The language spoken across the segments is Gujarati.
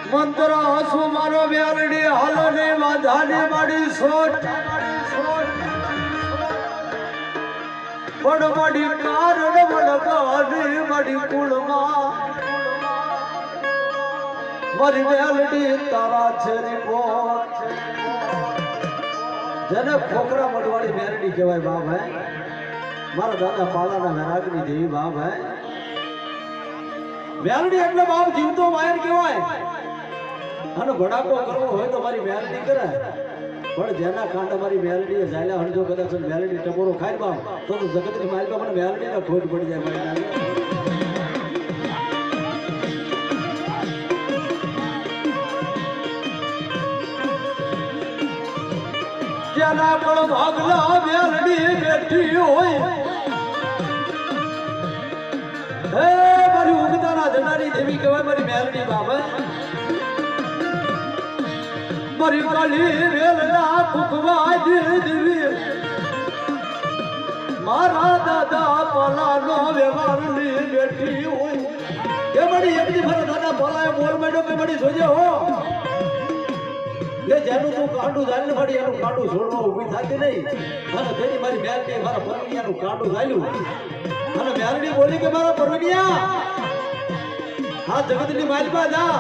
મંત્ર હસુ મારો મેલડી હાલો ને વાધાને માડી સોટ બડ માડી કારણ વળગાને માડી કુળમાં મારી મેલડી તારા છે રિપોર્ટ જેને ખોખરા મડવાળી મેલડી કહેવાય બાપ હે મારા દાદા પાલાના વૈરાગની દેવી બાપ હે મેલડી એટલે બાપ જીવતો વાયર કહેવાય અને ભડાકો કરવો હોય તો મારી મેલડી કરે પણ જેના કાંડ મારી મેલડીએ ઝાલ્યા હણજો કદાચ મેલડી ટકોરો ખાય બાપ તો જગતની માલિકા મને મેલડીને ખોટ પડી જાય મારી જેના પણ ભાગલા મેલડી બેઠી હોય હે મારી ઉગતાના જનારી દેવી કહેવાય મારી મેલડી બાબા મારી કાલી વેલના કુકવા દેવી મારા દાદા પાલાનો વ્યવહારની બેઠી હોય કે મારી એકદી મારા દાદા પાલાએ બોલ મેડો કે મારી જોજે હો એ જેનું તું કાંડું ઝાલ્યું મારી એનું કાંડું છોડવા ઊભી થતી નહીં અને તેની મારી મેલડી મારા પરવડિયાનું કાંડું ઝાલ્યું અને મેલડી બોલી કે મારા પરવડિયા આ જગતની માલિકા જા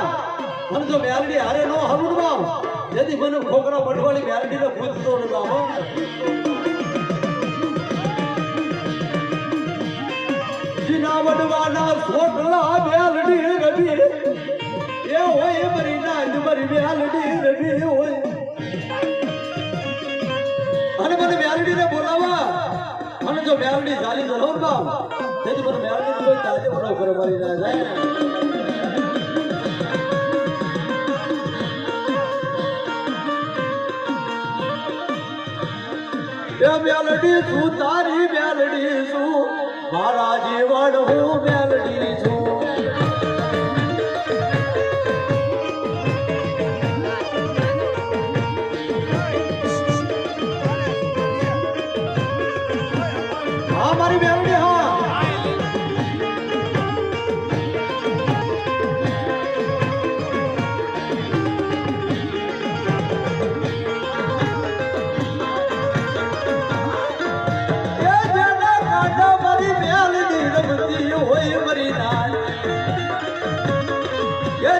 અને જો મેલડી હારે નો હરુડવા જેથી મને ખોખરા પડવાળી મેલડીને પૂછતો ન લાવો જીના વડવાના છોકલા મેલડી રવિ એ હોય મારી નાન મારી મેલડી રવિ હોય અને મને મેલડીને બોલાવા અને જો મેલડી ઝાલી જલો બાપ તેથી મને મેલડીને કોઈ તાજે બનાવ કરે મારી ના જાય એ મેલડી છું તારી મેલડી છું મારા જીવન હું મેલડી છું હા મારી મેલડી હા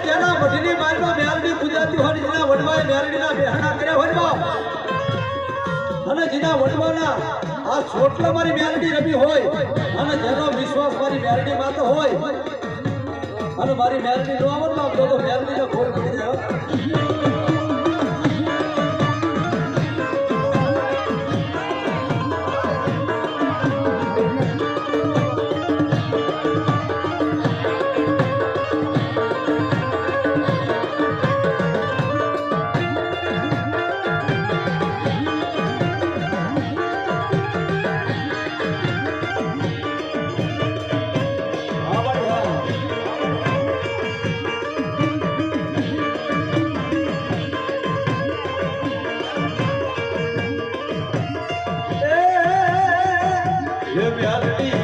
જેના મઢની માલમાં મેલડી પૂજાતી હોય જેના વડવાએ મેલડીના બેહણા કર્યા હોય બાપ અને જેના વડવાના આ છોટલા મારી મેલડી રમી હોય અને જેનો વિશ્વાસ મારી મેલડી માં તો હોય અને મારી મેલડી નો આવન બાપ તો મેલડીને ખોટ પડી જાય મેલડી